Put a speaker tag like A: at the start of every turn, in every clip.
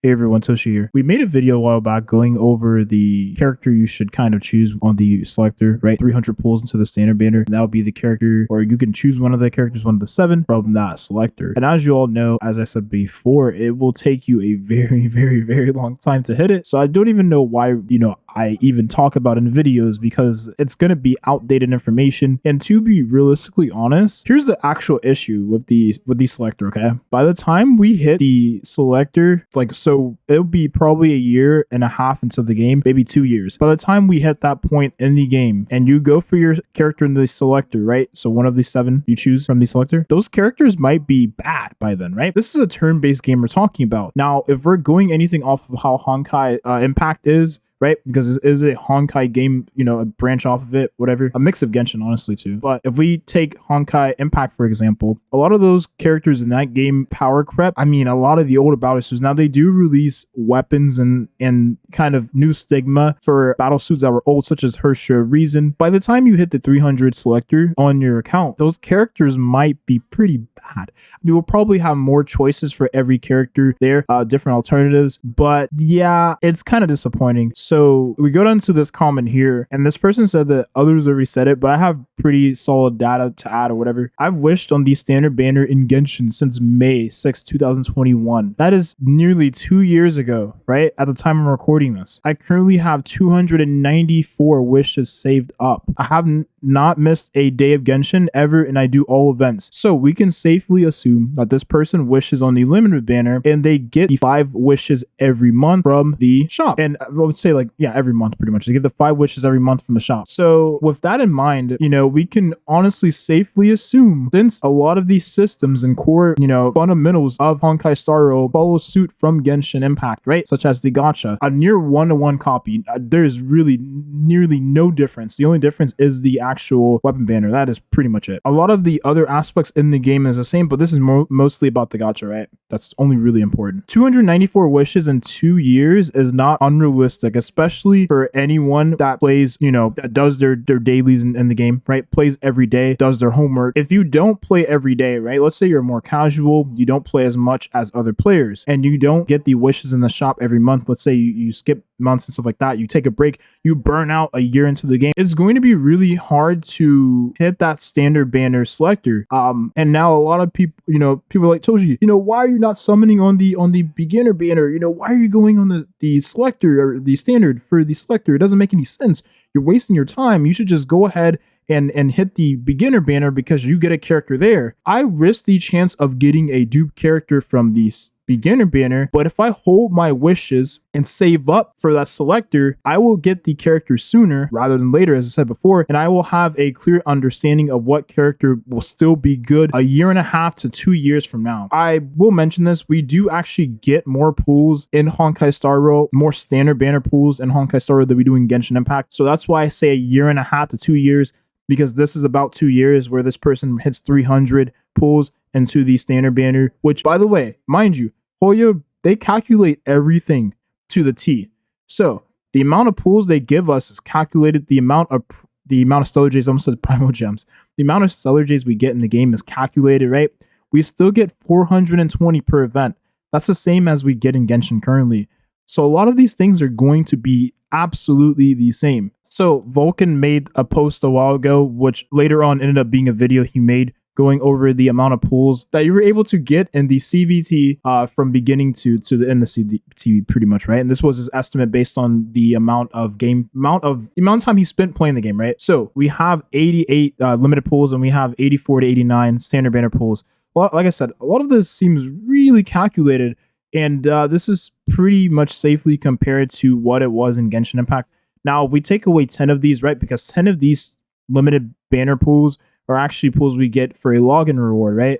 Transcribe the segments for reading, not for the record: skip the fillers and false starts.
A: Hey everyone, Toshi here. We made a video a while back going over the character you should kind of choose on the selector, right? 300 pulls into the standard banner. That would be the character, or you can choose one of the characters, one of the 7 from that selector. And as you all know, as I said before, it will take you a very long time to hit it. So I don't even know why, I even talk about in videos, because it's going to be outdated information. And to be realistically honest, here's the actual issue with the selector, okay? By the time we hit the selector, so it'll be probably a year and a half into the game, maybe 2 years. By the time we hit that point in the game and you go for your character in the selector, right? So one of the 7 you choose from the selector, those characters might be bad by then, right? This is a turn-based game we're talking about. Now, if we're going anything off of how Honkai Impact is, right? Because it is a Honkai game, a branch off of it, whatever. A mix of Genshin, honestly, too. But if we take Honkai Impact, for example, a lot of those characters in that game power creep. I mean, a lot of the older battle suits, now they do release weapons and kind of new stigma for battle suits that were old, such as Hersha Reason. By the time you hit the 300 selector on your account, those characters might be pretty bad. We'll probably have more choices for every character there, different alternatives. But yeah, it's kind of disappointing. So we go down to this comment here, and this person said that others already said it, but I have pretty solid data to add or whatever. I've wished on the standard banner in Genshin since May 6, 2021. That is nearly 2 years ago, right? At the time I'm recording this. I currently have 294 wishes saved up. I have not missed a day of Genshin ever, and I do all events. So we can safely assume that this person wishes on the limited banner, and they get the 5 wishes every month from the shop. And I would say every month pretty much. They get the 5 wishes every month from the shop. So with that in mind, we can honestly safely assume, since a lot of these systems and core, fundamentals of Honkai Star Rail follow suit from Genshin Impact, right? Such as the gacha, a near 1-to-1 copy. There's really nearly no difference. The only difference is the actual weapon banner. That is pretty much it. A lot of the other aspects in the game is the same, but this is mostly about the gacha, right? That's only really important. 294 wishes in 2 years is not unrealistic, especially for anyone that plays, that does their dailies in the game, right? Plays every day, does their homework. If you don't play every day, right? Let's say you're more casual, you don't play as much as other players, and you don't get the wishes in the shop every month. Let's say you skip months and stuff like that. You take a break, you burn out a year into the game. It's going to be really hard to hit that standard banner selector. And now a lot of people, people like Toshi, why are you not summoning on the beginner banner? Why are you going on the selector or the standard for the selector? It doesn't make any sense. You're wasting your time. You should just go ahead and hit the beginner banner because you get a character there. I risk the chance of getting a dupe character from the beginner banner, but if I hold my wishes and save up for that selector, I will get the character sooner rather than later, as I said before, and I will have a clear understanding of what character will still be good a year and a half to 2 years from now. I will mention this, we do actually get more pools in Honkai Star Rail, more standard banner pools in Honkai Star Rail than we do in Genshin Impact. So that's why I say a year and a half to 2 years, because this is about 2 years where this person hits 300 pulls into the standard banner, which, by the way, mind you, Hoyo, they calculate everything to the T. So the amount of pulls they give us is calculated. The amount of stellar J's, almost said primal gems. The amount of stellar J's we get in the game is calculated, right? We still get 420 per event. That's the same as we get in Genshin currently. So a lot of these things are going to be absolutely the same. So Vulcan made a post a while ago, which later on ended up being a video he made going over the amount of pulls that you were able to get in the CVT from beginning to the end of the CVT, pretty much, right? And this was his estimate based on the amount of time he spent playing the game, right? So we have 88 limited pulls, and we have 84 to 89 standard banner pulls. Well, like I said, a lot of this seems really calculated, and this is pretty much safely compared to what it was in Genshin Impact. Now, we take away 10 of these, right? Because 10 of these limited banner pools are actually pools we get for a login reward, right?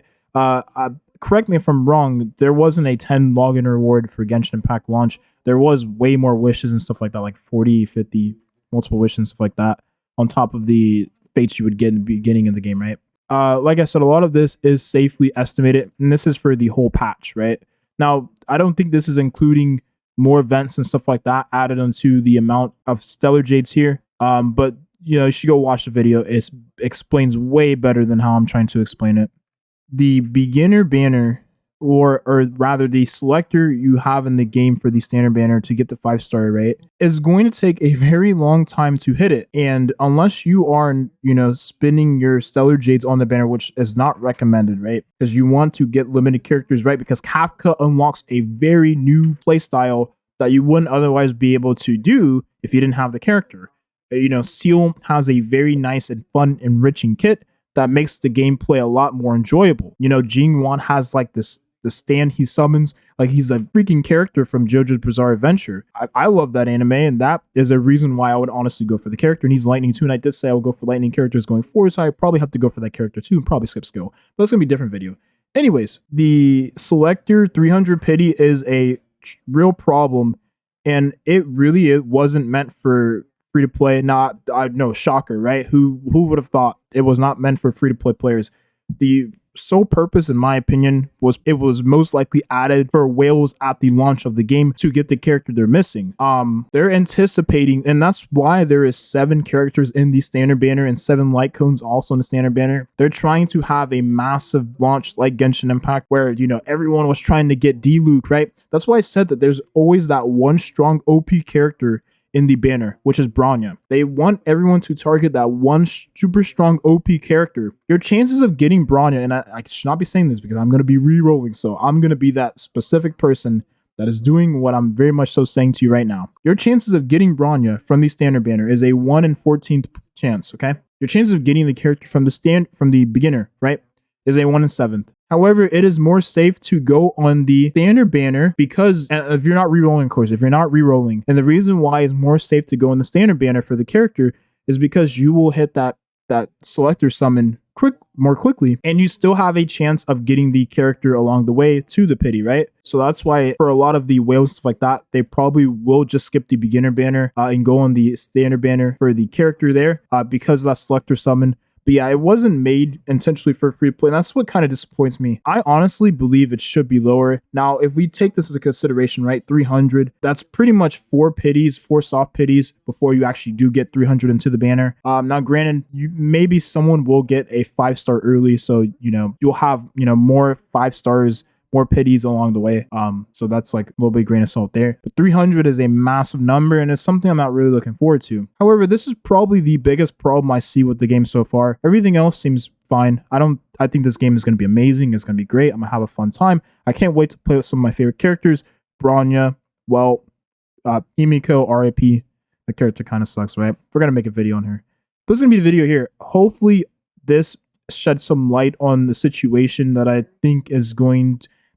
A: Correct me if I'm wrong, there wasn't a 10 login reward for Genshin Impact launch. There was way more wishes and stuff like that, like 40, 50, multiple wishes and stuff like that, on top of the fates you would get in the beginning of the game, right? Like I said, a lot of this is safely estimated, and this is for the whole patch, right? Now, I don't think this is including more events and stuff like that added onto the amount of stellar jades here, but you should go watch the video. It explains way better than how I'm trying to explain it. The beginner banner or rather the selector you have in the game for the standard banner to get the 5-star, right, is going to take a very long time to hit it. And unless you are, spinning your stellar jades on the banner, which is not recommended, right, because you want to get limited characters, right, because Kafka unlocks a very new playstyle that you wouldn't otherwise be able to do if you didn't have the character. Seal has a very nice and fun, enriching kit that makes the gameplay a lot more enjoyable. Jingwan has like the stand he summons, like he's a freaking character from JoJo's Bizarre Adventure. I love that anime, and that is a reason why I would honestly go for the character. And he's lightning too, and I did say I would go for lightning characters going forward, so I probably have to go for that character too, and probably skip skill. But that's gonna be a different video. Anyways, the selector 300 pity is a real problem, and it wasn't meant for free to play. No, shocker, right? Who would have thought it was not meant for free to play players? The sole purpose, in my opinion, was it was most likely added for whales at the launch of the game to get the character they're missing. They're anticipating, and that's why there is 7 characters in the standard banner and 7 light cones also in the standard banner. They're trying to have a massive launch like Genshin Impact, where everyone was trying to get D-Luke, right? That's why I said that there's always that one strong OP character in the banner, which is Bronya. They want everyone to target that one super strong OP character. Your chances of getting Bronya, and I should not be saying this because I'm going to be re-rolling, so I'm going to be that specific person that is doing what I'm very much so saying to you right now. Your chances of getting Bronya from the standard banner is a 1 in 14th chance, okay? Your chances of getting the character from the beginner, right, is a 1 in 7th. However, it is more safe to go on the standard banner because if you're not re-rolling, of course, if you're not re-rolling, and the reason why it's more safe to go on the standard banner for the character is because you will hit that selector summon more quickly, and you still have a chance of getting the character along the way to the pity, right? So that's why for a lot of the whales, stuff like that, they probably will just skip the beginner banner and go on the standard banner for the character there because of that selector summon. But yeah, it wasn't made intentionally for free to play. And that's what kind of disappoints me. I honestly believe it should be lower. Now, if we take this as a consideration, right, 300, that's pretty much 4 pities, 4 soft pities before you actually do get 300 into the banner. Now, granted, maybe someone will get a 5-star early. So, you'll have, more 5 stars, more pities along the way. So that's like a little bit of grain of salt there. But 300 is a massive number, and it's something I'm not really looking forward to. However, this is probably the biggest problem I see with the game so far. Everything else seems fine. I think this game is going to be amazing. It's going to be great. I'm going to have a fun time. I can't wait to play with some of my favorite characters. Bronya, Himiko, RIP. The character kind of sucks, right? We're going to make a video on her. This is going to be the video here. Hopefully, this sheds some light on the situation that I think is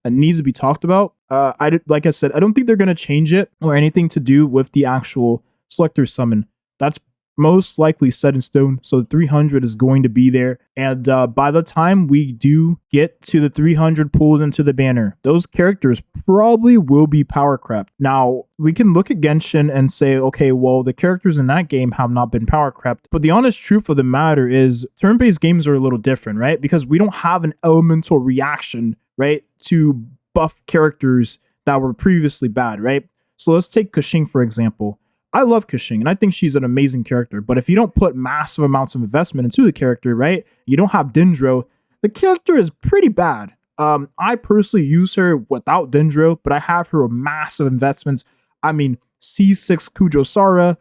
A: that needs to be talked about. Like I said, I don't think they're going to change it or anything to do with the actual selector summon. That's most likely set in stone. So the 300 is going to be there. And by the time we do get to the 300 pulls into the banner, those characters probably will be power crept. Now, we can look at Genshin and say, okay, well, the characters in that game have not been power crept. But the honest truth of the matter is turn-based games are a little different, right? Because we don't have an elemental reaction, right, to buff characters that were previously bad, right? So let's take Kushing, for example. I love Kushing, and I think she's an amazing character. But if you don't put massive amounts of investment into the character, right, you don't have Dendro, the character is pretty bad. I personally use her without Dendro, but I have her with massive investments. I mean, C6 Kujosara,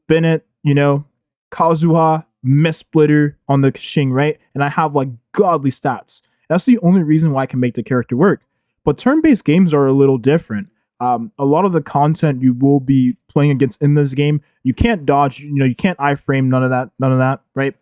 A: Bennett, Kazuha, Mistsplitter on the Kushing, right? And I have like godly stats. That's the only reason why I can make the character work. But turn-based games are a little different. A lot of the content you will be playing against in this game, you can't dodge, you can't iframe, none of that, right?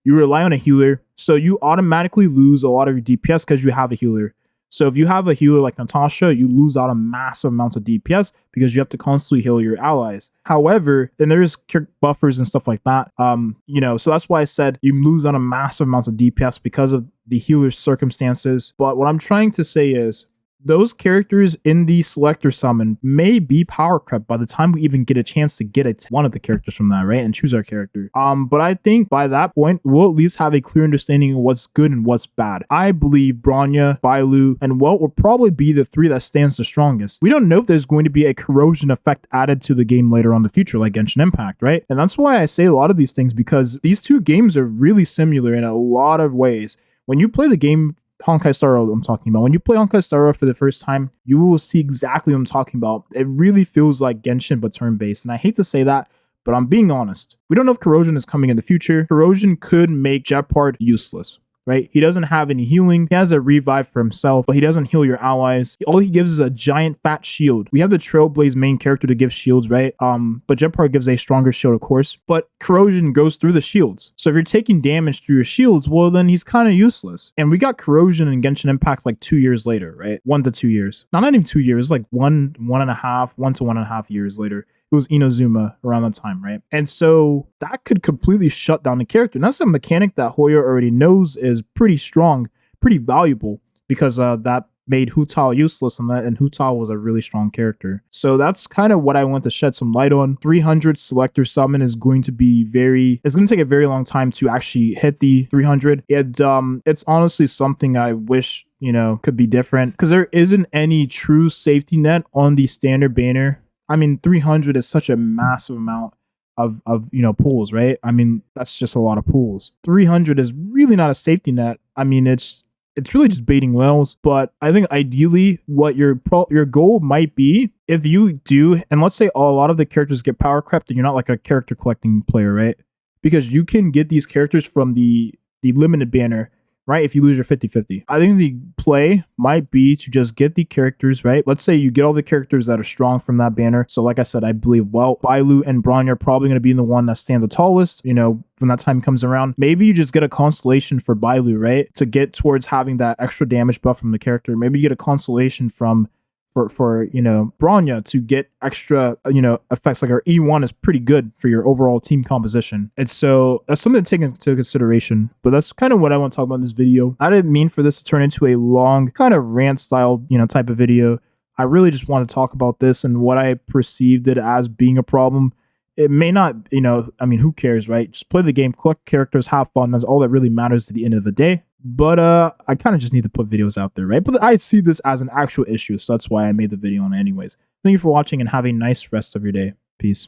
A: You rely on a healer, so you automatically lose a lot of your DPS because you have a healer. So if you have a healer like Natasha, you lose out on massive amounts of DPS because you have to constantly heal your allies. However, then there's buffers and stuff like that. So that's why I said you lose out on massive amounts of DPS because of the healer's circumstances. But what I'm trying to say is those characters in the selector summon may be power crept by the time we even get a chance to get one of the characters from that, right? And choose our character. But I think by that point, we'll at least have a clear understanding of what's good and what's bad. I believe Bronya, Bailu, and Welt will probably be the 3 that stands the strongest. We don't know if there's going to be a corrosion effect added to the game later on in the future, like Genshin Impact, right? And that's why I say a lot of these things, because these 2 games are really similar in a lot of ways. When you play the game Honkai Star Rail I'm talking about. When you play Honkai Star Rail for the first time, you will see exactly what I'm talking about. It really feels like Genshin, but turn-based. And I hate to say that, but I'm being honest. We don't know if corrosion is coming in the future. Corrosion could make Jeopard useless, right? He doesn't have any healing. He has a revive for himself, but he doesn't heal your allies. All he gives is a giant fat shield. We have the Trailblaze main character to give shields, right? But Jeopard gives a stronger shield, of course, but corrosion goes through the shields. So if you're taking damage through your shields, well, then he's kind of useless. And we got corrosion in Genshin Impact like 2 years later, right? 1 to 2 years. Not even 2 years, like 1 to 1.5 years later. It was Inazuma around that time, right? And so that could completely shut down the character. And that's a mechanic that Hoyo already knows is pretty strong, pretty valuable, because that made Hu Tao useless, and Hu Tao was a really strong character. So that's kind of what I want to shed some light on. 300 selector summon is going to be it's going to take a very long time to actually hit the 300. It's honestly something I wish, could be different, because there isn't any true safety net on the standard banner. I mean, 300 is such a massive amount of pools, right? I mean, that's just a lot of pools. 300 is really not a safety net. I mean, it's really just baiting whales. But I think ideally what your goal might be, if you do, and let's say a lot of the characters get power crept and you're not like a character collecting player, right? Because you can get these characters from the limited banner, right? If you lose your 50-50. I think the play might be to just get the characters, right? Let's say you get all the characters that are strong from that banner. So like I said, I believe, Bailu and Bronya are probably going to be the one that stand the tallest, when that time comes around. Maybe you just get a constellation for Bailu, right? To get towards having that extra damage buff from the character. Maybe you get a constellation for Bronya to get extra, effects. Like our E1 is pretty good for your overall team composition. And so that's something to take into consideration. But that's kind of what I want to talk about in this video. I didn't mean for this to turn into a long kind of rant style, type of video. I really just want to talk about this and what I perceived it as being a problem. It may not, who cares, right? Just play the game, collect characters, have fun. That's all that really matters at the end of the day. But I kind of just need to put videos out there, right? But I see this as an actual issue, so that's why I made the video on it anyways. Thank you for watching and have a nice rest of your day. Peace.